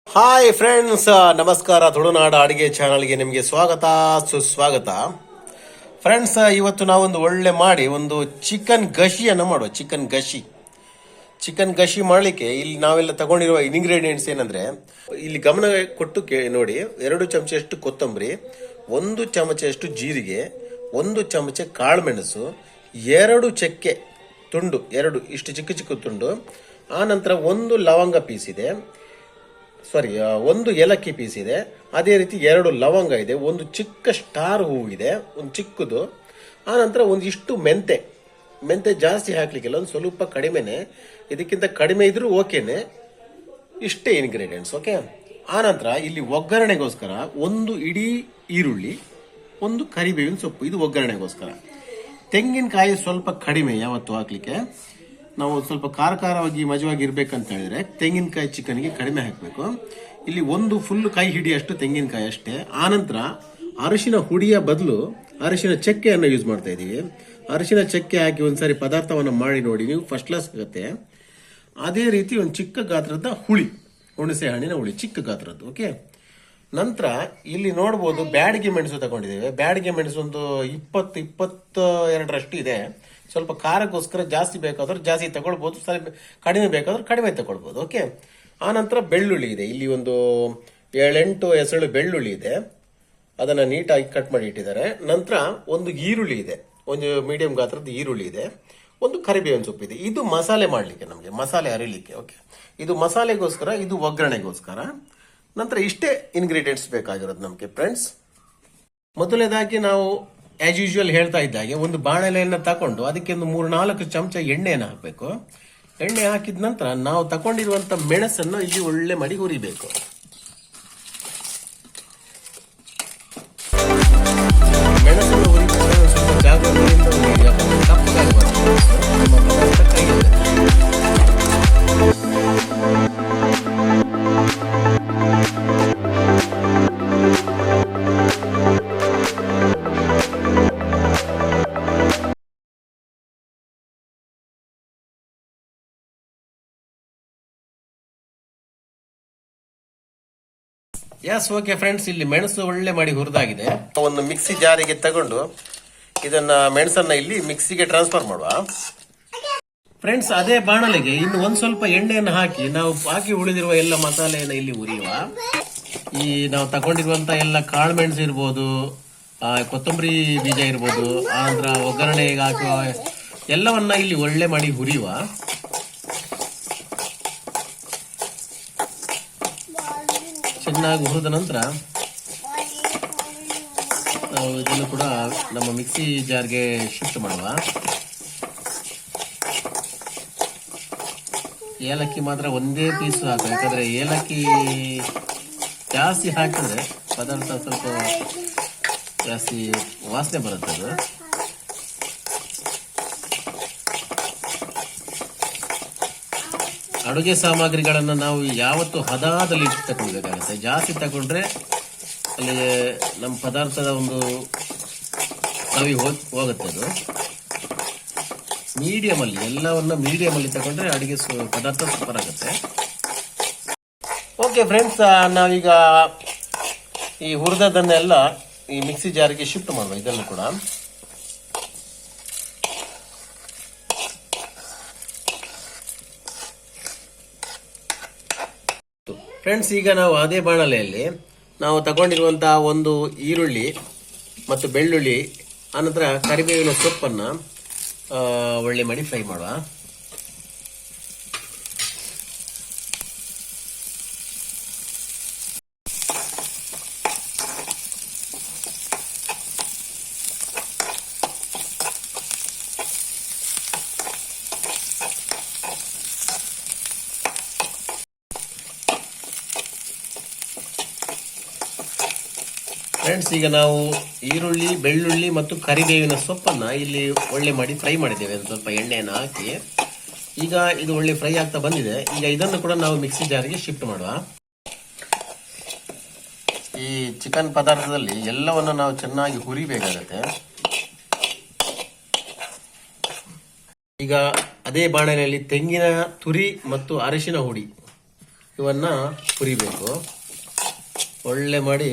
Hi friends, ನಮಸ್ಕಾರ. ತುಳುನಾಡು ಅಡಿಗೆ ಚಾನಲ್ಗೆ ನಿಮಗೆ ಸ್ವಾಗತ ಸುಸ್ವಾಗತ. ಫ್ರೆಂಡ್ಸ್, ಇವತ್ತು ನಾವೊಂದು ಒಳ್ಳೆ ಮಾಡಿ ಒಂದು ಚಿಕನ್ ಗಶಿಯನ್ನು ಮಾಡುವ. ಚಿಕನ್ ಗಶಿ ಮಾಡಲಿಕ್ಕೆ ಇಲ್ಲಿ ನಾವೆಲ್ಲ ತಗೊಂಡಿರುವ ಇಂಗ್ರೀಡಿಯೆಂಟ್ಸ್ ಏನಂದ್ರೆ, ಇಲ್ಲಿ ಗಮನ ಕೊಟ್ಟು ನೋಡಿ. 2 ಚಮಚೆಯಷ್ಟು ಕೊತ್ತಂಬರಿ, 1 ಚಮಚೆಯಷ್ಟು ಜೀರಿಗೆ, 1 ಚಮಚೆ ಕಾಳುಮೆಣಸು, 2 ಚಕ್ಕೆ ತುಂಡು, 2 ಇಷ್ಟು ಚಿಕ್ಕ ಚಿಕ್ಕ ತುಂಡು. ಆ ನಂತರ 1 ಲವಂಗ ಪೀಸ್ ಇದೆ, 1 ಏಲಕ್ಕಿ ಪೀಸ್ ಇದೆ. ಅದೇ ರೀತಿ 2 ಲವಂಗ ಇದೆ, 1 ಚಿಕ್ಕ ಸ್ಟಾರ್ ಹೂವು ಇದೆ, ಒಂದು ಚಿಕ್ಕದು. ಆ ನಂತರ ಒಂದಿಷ್ಟು ಮೆಂತೆ ಜಾಸ್ತಿ ಹಾಕ್ಲಿಕ್ಕಿಲ್ಲ, ಒಂದು ಸ್ವಲ್ಪ ಕಡಿಮೆನೆ, ಇದಕ್ಕಿಂತ ಕಡಿಮೆ ಇದ್ರೂ ಓಕೆನೆ. ಇಷ್ಟೇ ಇಂಗ್ರೀಡಿಯೆಂಟ್ಸ್, ಓಕೆ. ಆ ನಂತರ ಇಲ್ಲಿ ಒಗ್ಗರಣೆಗೋಸ್ಕರ 1 ಇಡೀ ಈರುಳ್ಳಿ, 1 ಕರಿಬೇವಿನ ಸೊಪ್ಪು, ಇದು ಒಗ್ಗರಣೆಗೋಸ್ಕರ. ತೆಂಗಿನಕಾಯಿ ಸ್ವಲ್ಪ ಕಡಿಮೆ ಯಾವತ್ತು ಹಾಕ್ಲಿಕ್ಕೆ. ನಾವು ಸ್ವಲ್ಪ ಖಾರವಾಗಿ ಮಜವಾಗಿ ಇರ್ಬೇಕಂತ ಹೇಳಿದ್ರೆ ತೆಂಗಿನಕಾಯಿ ಚಿಕನ್ಗೆ ಕಡಿಮೆ ಹಾಕಬೇಕು. ಇಲ್ಲಿ 1 ಫುಲ್ ಕೈ ಹಿಡಿಯಷ್ಟು ತೆಂಗಿನಕಾಯಿ ಅಷ್ಟೇ. ಆನಂತರ ಅರಿಶಿನ ಹುಡಿಯ ಬದಲು ಅರಿಶಿನ ಚಕ್ಕೆಯನ್ನು ಯೂಸ್ ಮಾಡ್ತಾ ಇದೀವಿ. ಅರಿಶಿನ ಚಕ್ಕೆ ಹಾಕಿ ಒಂದ್ಸಾರಿ ಪದಾರ್ಥವನ್ನು ಮಾಡಿ ನೋಡಿ, ನೀವು ಫಸ್ಟ್ ಕ್ಲಾಸ್ ಆಗುತ್ತೆ. ಅದೇ ರೀತಿ ಒಂದು ಚಿಕ್ಕ ಗಾತ್ರದ ಹುಣಸೆ ಹಣ್ಣಿನ ಹುಳಿ, ಚಿಕ್ಕ ಗಾತ್ರದ್ದು, ಓಕೆ. ನಂತರ ಇಲ್ಲಿ ನೋಡ್ಬೋದು ಬ್ಯಾಡಿಗೆ ಮೆಣಸು ತಗೊಂಡಿದ್ದೇವೆ. ಬ್ಯಾಡಿಗೆ ಮೆಣಸು ಒಂದು 22 ಇದೆ. ಸ್ವಲ್ಪ ಖಾರಕ್ಕೋಸ್ಕರ ಜಾಸ್ತಿ ಬೇಕಾದ್ರೆ ಜಾಸ್ತಿ ತಗೊಳ್ಬಹುದು, ಸ್ವಲ್ಪ ಕಡಿಮೆ ಬೇಕಾದ್ರೆ ಕಡಿಮೆ ತಗೊಳ್ಬಹುದು, ಓಕೆ. ಆ ನಂತರ ಬೆಳ್ಳುಳ್ಳಿ ಇದೆ, ಇಲ್ಲಿ ಒಂದು 7-8 ಎಸಳು ಬೆಳ್ಳುಳ್ಳಿ ಇದೆ, ಅದನ್ನ ನೀಟಾಗಿ ಕಟ್ ಮಾಡಿ ಇಟ್ಟಿದ್ದಾರೆ. ನಂತರ ಒಂದು ಈರುಳ್ಳಿ ಇದೆ, ಒಂದು ಮೀಡಿಯಂ ಗಾತ್ರದ ಈರುಳ್ಳಿ ಇದೆ, ಒಂದು ಕರಿಬೇವಿನ ಸೊಪ್ಪು ಇದೆ. ಇದು ಮಸಾಲೆ ಮಾಡ್ಲಿಕ್ಕೆ, ನಮಗೆ ಮಸಾಲೆ ಅರಿಲಿಕ್ಕೆ, ಓಕೆ. ಇದು ಮಸಾಲೆಗೋಸ್ಕರ, ಇದು ಒಗ್ಗರಣೆಗೋಸ್ಕರ. ನಂತರ ಇಷ್ಟೇ ಇಂಗ್ರೀಡಿಯೆಂಟ್ಸ್ ಬೇಕಾಗಿರೋದು ನಮಗೆ ಫ್ರೆಂಡ್ಸ್. ಮೊದಲನೇದಾಗಿ ನಾವು ಆಸ್ ಯೂಶುವಲ್ ಹೇಳ್ತಾ ಇದ್ದಾಗೆ ಒಂದು ಬಾಣಲೆಯನ್ನು ತಕೊಂಡು ಅದಕ್ಕೆ ಒಂದು 3-4 ಚಮಚ ಎಣ್ಣೆಯನ್ನು ಹಾಕಬೇಕು. ಎಣ್ಣೆ ಹಾಕಿದ ನಂತರ ನಾವು ತಗೊಂಡಿರುವಂತ ಮೆಣಸನ್ನು ಇಲ್ಲಿ ಒಳ್ಳೆ ಮಾಡಿ ಹುರಿಬೇಕು. ಮೆಣಸನ್ನು ಹುರಿಬೇಕಾದ್ರೆ ಸ್ವಲ್ಪ ಜಾಗೃತಿಯಿಂದ ಹುರಿ, ಯಾಕಂದ್ರೆ ಕಪ್ಪಗಾಗಬಾರ್ದು, ನಮ್ಮ ಪದಾರ್ಥ ಕೈಯಲ್ಲಿ. ಯಸ್, ಓಕೆ ಫ್ರೆಂಡ್ಸ್, ಇಲ್ಲಿ ಮೆಣಸು ಒಳ್ಳೆ ಮಾಡಿ ಹುರಿದಾಗಿದೆ. ಒಂದು ಮಿಕ್ಸಿ ಜಾರಿಗೆ ತಗೊಂಡು ಇದನ್ನ ಮೆಣಸನ್ನ ಇಲ್ಲಿ ಮಿಕ್ಸಿಗೆ ಟ್ರಾನ್ಸ್ಫರ್ ಮಾಡುವ. ಫ್ರೆಂಡ್ಸ್, ಅದೇ ಬಾಣಲೆಗೆ ಇನ್ನು ಒಂದ್ ಸ್ವಲ್ಪ ಎಣ್ಣೆಯನ್ನು ಹಾಕಿ ನಾವು ಉಳಿದಿರುವ ಎಲ್ಲ ಮಸಾಲೆಯನ್ನು ಇಲ್ಲಿ ಹುರಿಯುವ. ಈ ನಾವು ತಗೊಂಡಿರುವಂತ ಎಲ್ಲ ಕಾಳು ಮೆಣಸು ಇರ್ಬೋದು, ಕೊತ್ತಂಬರಿ ಬೀಜ ಇರ್ಬೋದು, ಆನಂತರ ಒಗ್ಗರಣೆಗೆ ಹಾಕುವ ಎಲ್ಲವನ್ನ ಇಲ್ಲಿ ಒಳ್ಳೆ ಮಾಡಿ ಹುರಿಯುವ. ಚೆನ್ನಾಗಿ ಹುರಿದ ನಂತರ ನಾವು ಇದನ್ನು ಕೂಡ ನಮ್ಮ ಮಿಕ್ಸಿ ಜಾರ್ಗೆ ಶಿಫ್ಟ್ ಮಾಡುವ. ಏಲಕ್ಕಿ ಮಾತ್ರ ಒಂದೇ ಪೀಸ್ ಹಾಕ, ಯಾಕಂದ್ರೆ ಏಲಕ್ಕಿ ಜಾಸ್ತಿ ಹಾಕಿದ್ರೆ ಪದಾರ್ಥ ಸ್ವಲ್ಪ ಜಾಸ್ತಿ ವಾಸನೆ ಬರುತ್ತೆ. ಅದು ಅಡುಗೆ ಸಾಮಗ್ರಿಗಳನ್ನು ನಾವು ಯಾವತ್ತು ಹದದಲ್ಲಿ ತಗೊಳ್ಬೇಕಾಗುತ್ತೆ. ಜಾಸ್ತಿ ತಗೊಂಡ್ರೆ ಅಲ್ಲಿ ನಮ್ಮ ಪದಾರ್ಥದ ಒಂದು ಕವಿ ಹೋಗುತ್ತೆ. ಅದು ಮೀಡಿಯಂ ಅಲ್ಲಿ, ಎಲ್ಲವನ್ನ ಮೀಡಿಯಂ ಅಲ್ಲಿ ತಗೊಂಡ್ರೆ ಅಡುಗೆ ಪದಾರ್ಥ ಸೂಪರ್ ಆಗುತ್ತೆ. ಓಕೆ ಫ್ರೆಂಡ್ಸ್, ನಾವೀಗ ಈ ಹುರಿದದನ್ನೆಲ್ಲ ಈ ಮಿಕ್ಸಿ ಜಾರಿಗೆ ಶಿಫ್ಟ್ ಮಾಡುವ. ಇದನ್ನು ಕೂಡ ಫ್ರೆಂಡ್ಸ್, ಈಗ ನಾವು ಅದೇ ಬಾಣಲೆಯಲ್ಲಿ ನಾವು ತಗೊಂಡಿರುವಂತಹ ಒಂದು ಈರುಳ್ಳಿ ಮತ್ತು ಬೆಳ್ಳುಳ್ಳಿ, ಆನಂತರ ಕರಿಬೇವಿನ ಸೊಪ್ಪನ್ನು ಒಳ್ಳೆ ಮಾಡಿ ಫ್ರೈ ಮಾಡುವ. ಫ್ರೆಂಡ್ಸ್, ಈಗ ನಾವು ಈರುಳ್ಳಿ, ಬೆಳ್ಳುಳ್ಳಿ ಮತ್ತು ಕರಿಬೇವಿನ ಸೊಪ್ಪನ್ನ ಇಲ್ಲಿ ಒಳ್ಳೆ ಮಾಡಿ ಫ್ರೈ ಮಾಡಿದ್ದೇವೆ. ಸ್ವಲ್ಪ ಎಣ್ಣೆಯನ್ನು ಹಾಕಿ ಈಗ ಇದು ಒಳ್ಳೆ ಫ್ರೈ ಆಗ್ತಾ ಬಂದಿದೆ. ಈಗ ಇದನ್ನು ಕೂಡ ನಾವು ಮಿಕ್ಸಿ ಜಾರಿಗೆ ಶಿಫ್ಟ್ ಮಾಡುವ. ಈ ಚಿಕನ್ ಪದಾರ್ಥದಲ್ಲಿ ಎಲ್ಲವನ್ನು ನಾವು ಚೆನ್ನಾಗಿ ಹುರಿಬೇಕಾಗತ್ತೆ. ಈಗ ಅದೇ ಬಾಣಲೆಯಲ್ಲಿ ತೆಂಗಿನ ತುರಿ ಮತ್ತು ಅರಿಶಿನ ಹುಡಿ ಇವನ್ನ ಹುರಿಬೇಕು. ಒಳ್ಳೆ ಮಾಡಿ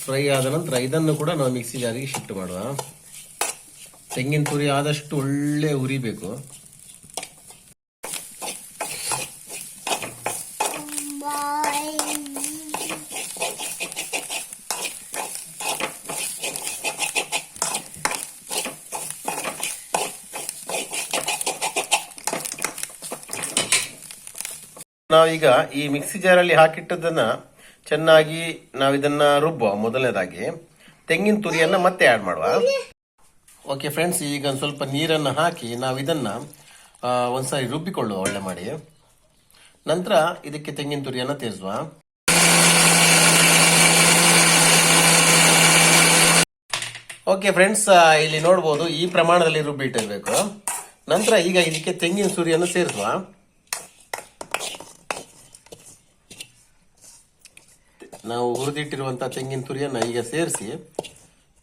ಫ್ರೈ ಆದ ನಂತರ ಇದನ್ನು ಕೂಡ ನಾವು ಮಿಕ್ಸಿ ಜಾರಿಗೆ ಶಿಫ್ಟ್ ಮಾಡುವ. ತೆಂಗಿನ ತುರಿ ಆದಷ್ಟು ಒಳ್ಳೆ ಹುರಿಬೇಕು. ನಾವೀಗ ಈ ಮಿಕ್ಸಿ ಜಾರಲ್ಲಿ ಹಾಕಿಟ್ಟದನ್ನ ಚೆನ್ನಾಗಿ ನಾವಿದನ್ನ ರುಬ್ಬುವ. ಮೊದಲನೇದಾಗಿ ತೆಂಗಿನ ತುರಿಯನ್ನ ಮತ್ತೆ ಆಡ್ ಮಾಡುವ. ಓಕೆ ಫ್ರೆಂಡ್ಸ್, ಈಗ ಒಂದು ಸ್ವಲ್ಪ ನೀರನ್ನು ಹಾಕಿ ನಾವಿದನ್ನ ಒಂದ್ಸಾರಿ ರುಬ್ಬಿಕೊಳ್ಳುವ ಒಳ್ಳೆ ಮಾಡಿ. ನಂತರ ಇದಕ್ಕೆ ತೆಂಗಿನ ತುರಿಯನ್ನ ಸೇರಿಸುವ. ಓಕೆ ಫ್ರೆಂಡ್ಸ್, ಇಲ್ಲಿ ನೋಡ್ಬೋದು ಈ ಪ್ರಮಾಣದಲ್ಲಿ ರುಬ್ಬಿಟ್ಟಿರ್ಬೇಕು. ನಂತರ ಈಗ ಇದಕ್ಕೆ ತೆಂಗಿನ ತುರಿಯನ್ನು ಸೇರಿಸುವ. ನಾವು ಹುರಿದಿಟ್ಟಿರುವಂತಹ ತೆಂಗಿನ ತುರಿಯನ್ನ ಈಗ ಸೇರಿಸಿ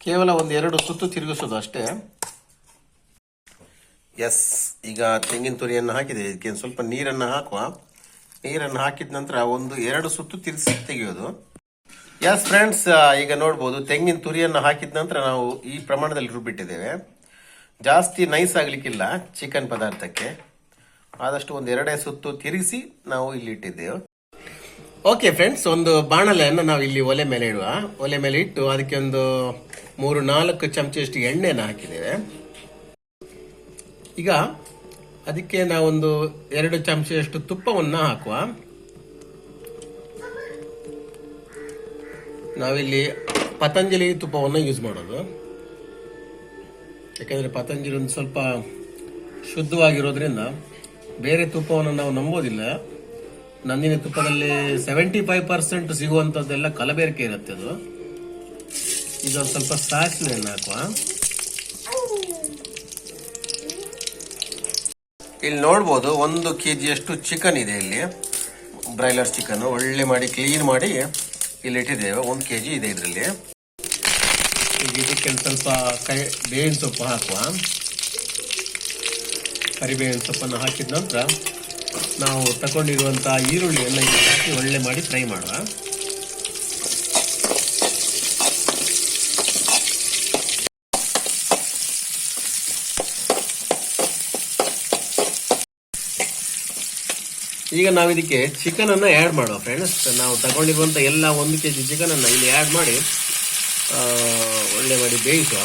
ಕೇವಲ ಒಂದು 2 ಸುತ್ತು ತಿರುಗಿಸೋದು ಅಷ್ಟೇ. ಎಸ್, ಈಗ ತೆಂಗಿನ ತುರಿಯನ್ನು ಹಾಕಿದೆ. ಇದಕ್ಕೆ ಸ್ವಲ್ಪ ನೀರನ್ನು ಹಾಕುವ. ನೀರನ್ನು ಹಾಕಿದ ನಂತರ 1-2 ಸುತ್ತು ತಿರುಗಿಸಿ ತೆಗೆಯೋದು. ಎಸ್ ಫ್ರೆಂಡ್ಸ್, ಈಗ ನೋಡ್ಬೋದು ತೆಂಗಿನ ತುರಿಯನ್ನು ಹಾಕಿದ ನಂತರ ನಾವು ಈ ಪ್ರಮಾಣದಲ್ಲಿ ರುಬ್ಬಿಟ್ಟಿದ್ದೇವೆ. ಜಾಸ್ತಿ ನೈಸ್ ಆಗ್ಲಿಕ್ಕಿಲ್ಲ ಚಿಕನ್ ಪದಾರ್ಥಕ್ಕೆ. ಆದಷ್ಟು 1-2 ಸುತ್ತು ತಿರುಗಿಸಿ ನಾವು ಇಲ್ಲಿ ಇಟ್ಟಿದ್ದೇವೆ. ಓಕೆ ಫ್ರೆಂಡ್ಸ್, ಒಂದು ಬಾಣಲೆಯನ್ನು ನಾವು ಇಲ್ಲಿ ಒಲೆ ಮೇಲೆ ಇಡುವ. ಒಲೆ ಮೇಲೆ ಇಟ್ಟು ಅದಕ್ಕೆ ಒಂದು 3-4 ಚಮಚಷ್ಟು ಎಣ್ಣೆಯನ್ನು ಹಾಕಿದ್ದೇವೆ. ಈಗ ಅದಕ್ಕೆ ನಾವೊಂದು 2 ಚಮಚಷ್ಟು ತುಪ್ಪವನ್ನು ಹಾಕುವ. ನಾವಿಲ್ಲಿ ಪತಂಜಲಿ ತುಪ್ಪವನ್ನು ಯೂಸ್ ಮಾಡೋದು. ಯಾಕಂದ್ರೆ ಪತಂಜಲಿ ಒಂದು ಸ್ವಲ್ಪ ಶುದ್ಧವಾಗಿರೋದ್ರಿಂದ ಬೇರೆ ತುಪ್ಪವನ್ನು ನಾವು ನಂಬೋದಿಲ್ಲ. ನಂದಿನಿ ತುಪ್ಪದಲ್ಲಿ 75% ಸಿಗುವಂತದ್ದೆಲ್ಲ ಕಲಬೆರಕೆ ಇರುತ್ತೆ ಅದು. ಈಗ ಒಂದು ಸ್ವಲ್ಪ ಸಾಸಿವೆಯನ್ನು ಹಾಕುವ. ಇಲ್ಲಿ ನೋಡ್ಬೋದು 1 kgಯಷ್ಟು ಚಿಕನ್ ಇದೆ. ಇಲ್ಲಿ ಬ್ರಾಯ್ಲರ್ ಚಿಕನ್ ಒಳ್ಳೆ ಮಾಡಿ ಕ್ಲೀನ್ ಮಾಡಿ ಇಲ್ಲಿ ಇಟ್ಟಿದ್ದೇವೆ. 1 kg ಇದೆ ಇದರಲ್ಲಿ. ಈಗ ಇದಕ್ಕೆ ಸ್ವಲ್ಪ ಬೇವಿನ ಸೊಪ್ಪು ಹಾಕುವ. ಕರಿಬೇವಿನ ಸೊಪ್ಪನ್ನು ಹಾಕಿದ ನಂತರ ನಾವು ತಗೊಂಡಿರುವಂತಹ ಈರುಳ್ಳಿಯನ್ನು ಹಾಕಿ ಒಳ್ಳೆ ಮಾಡಿ ಫ್ರೈ ಮಾಡುವ. ಈಗ ನಾವು ಇದಕ್ಕೆ ಚಿಕನ್ ಅನ್ನ ಆಡ್ ಮಾಡುವ ಫ್ರೆಂಡ್ಸ್. ನಾವು ತಗೊಂಡಿರುವಂತ ಎಲ್ಲ 1 kg ಚಿಕನ್ ಅನ್ನ ಇಲ್ಲಿ ಆಡ್ ಮಾಡಿ ಒಳ್ಳೆ ಮಾಡಿ ಬೇಯಿಸುವ.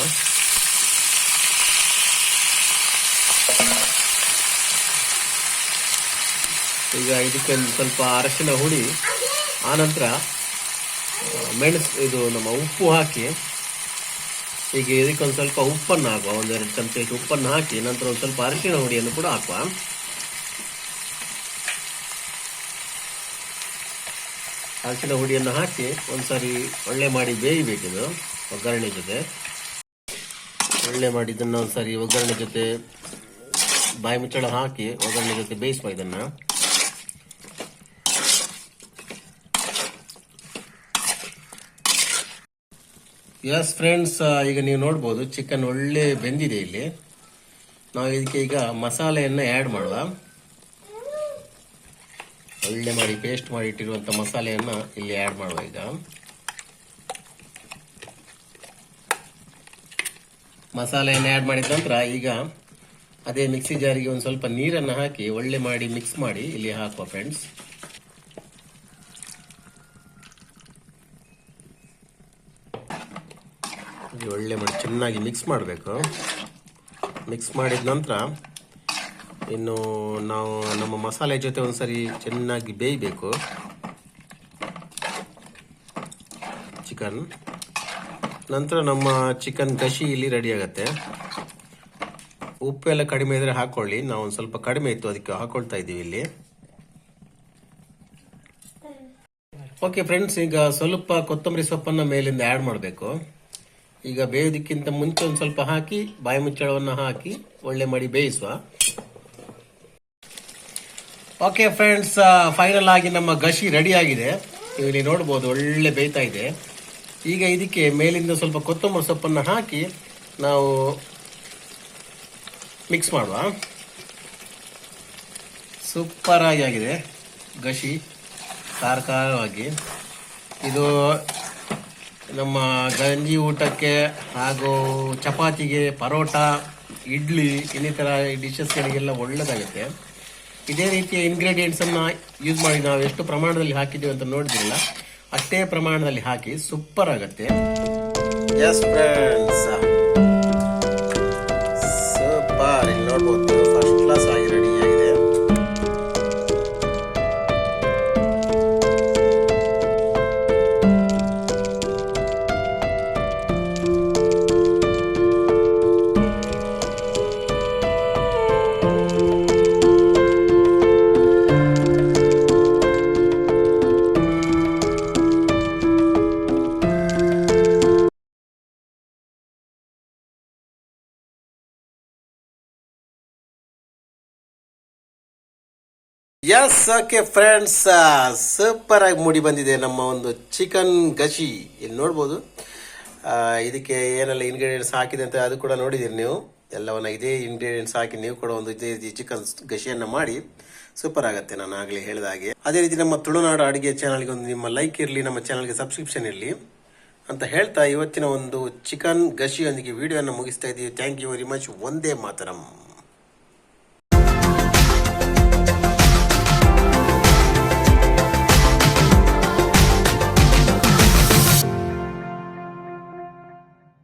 ಈಗ ಇದಕ್ಕೆ ಸ್ವಲ್ಪ ಅರಶಿನ ಹುಡಿ, ಆನಂತರ ಮೆಣಸು, ಇದು ನಮ್ಮ ಉಪ್ಪು ಹಾಕಿ ಈಗ ಇದಕ್ಕೊಂದು ಸ್ವಲ್ಪ ಉಪ್ಪನ್ನು ಹಾಕುವ. 1-2 ಚಮಚ ಉಪ್ಪನ್ನು ಹಾಕಿ ನಂತರ ಒಂದು ಸ್ವಲ್ಪ ಅರಶಿನ ಹುಡಿಯನ್ನು ಕೂಡ ಹಾಕುವ. ಅರಶಿನ ಹುಡಿಯನ್ನು ಹಾಕಿ ಒಂದ್ಸರಿ ಒಳ್ಳೆ ಮಾಡಿ ಬೇಯಬೇಕಿದು ಒಗ್ಗರಣೆ ಜೊತೆ. ಒಳ್ಳೆ ಮಾಡಿ ಇದನ್ನು ಒಂದ್ಸರಿ ಒಗ್ಗರಣೆ ಜೊತೆ ಬಾಯಿ ಮುಚ್ಚಳ ಹಾಕಿ ಒಗ್ಗರಣೆ ಜೊತೆ ಬೇಯಿಸುವ ಇದನ್ನ. ಎಸ್ ಫ್ರೆಂಡ್ಸ್, ಈಗ ನೀವು ನೋಡ್ಬೋದು ಚಿಕನ್ ಒಳ್ಳೆ ಬೆಂದಿದೆ. ಇಲ್ಲಿ ನಾವು ಇದಕ್ಕೆ ಈಗ ಮಸಾಲೆಯನ್ನು ಆ್ಯಡ್ ಮಾಡುವ. ಒಳ್ಳೆ ಮಾಡಿ ಪೇಸ್ಟ್ ಮಾಡಿ ಇಟ್ಟಿರುವಂಥ ಮಸಾಲೆಯನ್ನು ಇಲ್ಲಿ ಆ್ಯಡ್ ಮಾಡುವ. ಈಗ ಮಸಾಲೆಯನ್ನು ಆ್ಯಡ್ ಮಾಡಿದ ನಂತರ ಈಗ ಅದೇ ಮಿಕ್ಸಿ ಜಾರಿಗೆ ಒಂದು ಸ್ವಲ್ಪ ನೀರನ್ನು ಹಾಕಿ ಒಳ್ಳೆ ಮಾಡಿ ಮಿಕ್ಸ್ ಮಾಡಿ ಇಲ್ಲಿ ಹಾಕುವ ಫ್ರೆಂಡ್ಸ್. ಒಳ್ಳೆ ಮಾಡಿ ಚೆನ್ನಾಗಿ ಮಿಕ್ಸ್ ಮಾಡಬೇಕು. ಮಿಕ್ಸ್ ಮಾಡಿದ ನಂತರ ಇನ್ನು ನಾವು ನಮ್ಮ ಮಸಾಲೆ ಜೊತೆ ಒಂದ್ಸರಿ ಚೆನ್ನಾಗಿ ಬೇಯಬೇಕು ಚಿಕನ್. ನಂತರ ನಮ್ಮ ಚಿಕನ್ ಕಷಿ ಇಲ್ಲಿ ರೆಡಿ ಆಗುತ್ತೆ. ಉಪ್ಪು ಎಲ್ಲ ಕಡಿಮೆ ಇದ್ರೆ ಹಾಕೊಳ್ಳಿ. ನಾವು ಒಂದು ಸ್ವಲ್ಪ ಕಡಿಮೆ ಇತ್ತು ಅದಕ್ಕೆ ಹಾಕೊಳ್ತಾ ಇದ್ದೀವಿ ಇಲ್ಲಿ. ಓಕೆ ಫ್ರೆಂಡ್ಸ್, ಈಗ ಸ್ವಲ್ಪ ಕೊತ್ತಂಬರಿ ಸೊಪ್ಪನ್ನು ಮೇಲಿಂದ ಆ್ಯಡ್ ಮಾಡಬೇಕು. ಈಗ ಬೇಯೋದಕ್ಕಿಂತ ಮುಂಚೆ ಒಂದು ಸ್ವಲ್ಪ ಹಾಕಿ ಬಾಯಿ ಮುಚ್ಚಳವನ್ನು ಹಾಕಿ ಒಳ್ಳೆ ಮಾಡಿ ಬೇಯಿಸುವ. ಓಕೆ ಫ್ರೆಂಡ್ಸ್, ಫೈನಲ್ ಆಗಿ ನಮ್ಮ ಗಶಿ ರೆಡಿ ಆಗಿದೆ. ನೀವು ಇಲ್ಲಿ ನೋಡ್ಬೋದು ಒಳ್ಳೆ ಬೇಯ್ತಾ ಇದೆ. ಈಗ ಇದಕ್ಕೆ ಮೇಲಿಂದ ಸ್ವಲ್ಪ ಕೊತ್ತಂಬರಿ ಸೊಪ್ಪನ್ನು ಹಾಕಿ ನಾವು ಮಿಕ್ಸ್ ಮಾಡುವ. ಸೂಪರ್ ಆಗಿದೆ ಗಶಿ, ಖಾರವಾಗಿ. ಇದು ನಮ್ಮ ಗಂಜಿ ಊಟಕ್ಕೆ ಹಾಗೂ ಚಪಾತಿಗೆ, ಪರೋಟ, ಇಡ್ಲಿ ಇನ್ನಿತರ ಡಿಶಸ್ಗಳಿಗೆಲ್ಲ ಒಳ್ಳೆಯದಾಗುತ್ತೆ. ಇದೇ ರೀತಿಯ ಇಂಗ್ರೀಡಿಯೆಂಟ್ಸನ್ನು ಯೂಸ್ ಮಾಡಿ ನಾವು ಎಷ್ಟು ಪ್ರಮಾಣದಲ್ಲಿ ಹಾಕಿದ್ದೀವಿ ಅಂತ ನೋಡಿದ್ರಲ್ಲ, ಅಷ್ಟೇ ಪ್ರಮಾಣದಲ್ಲಿ ಹಾಕಿ ಸೂಪರ್ ಆಗುತ್ತೆ. S friends, super. ಇಲ್ಲಿ ನೋಡ್ಬೋದು, ಫಸ್ಟ್ ಕ್ಲಾಸ್ ಆಗಿ ರೆಡಿ ಆಗಿದೆ. ಎಸ್, ಓಕೆ ಫ್ರೆಂಡ್ಸ್, ಸೂಪರ್ ಆಗಿ ಮೂಡಿ ಬಂದಿದೆ ನಮ್ಮ ಒಂದು ಚಿಕನ್ ಗಶಿ. ಇಲ್ಲಿ ನೋಡ್ಬೋದು, ಇದಕ್ಕೆ ಏನೆಲ್ಲ ಇಂಗ್ರೀಡಿಯೆಂಟ್ಸ್ ಹಾಕಿದೆ ಅಂತ ಅದು ಕೂಡ ನೋಡಿದ್ದೀರಿ ನೀವು. ಎಲ್ಲವನ್ನ ಇದೇ ಇಂಗ್ರೀಡಿಯೆಂಟ್ಸ್ ಹಾಕಿ ನೀವು ಕೂಡ ಒಂದು ಇದೇ ಚಿಕನ್ ಗಶಿಯನ್ನು ಮಾಡಿ ಸೂಪರ್ ಆಗುತ್ತೆ. ನಾನು ಆಗಲೇ ಹೇಳಿದ ಹಾಗೆ. ಅದೇ ರೀತಿ ನಮ್ಮ ತುಳುನಾಡು ಅಡುಗೆ ಚಾನಲ್ಗೆ ಒಂದು ನಿಮ್ಮ ಲೈಕ್ ಇರಲಿ, ನಮ್ಮ ಚಾನಲ್ಗೆ ಸಬ್ಸ್ಕ್ರಿಪ್ಷನ್ ಇರಲಿ ಅಂತ ಹೇಳ್ತಾ ಇವತ್ತಿನ ಒಂದು ಚಿಕನ್ ಗಶಿಯೊಂದಿಗೆ ವಿಡಿಯೋನ ಮುಗಿಸ್ತಾ ಇದ್ದೀವಿ. Thank you very much. ಒಂದೇ ಮಾತರಂ.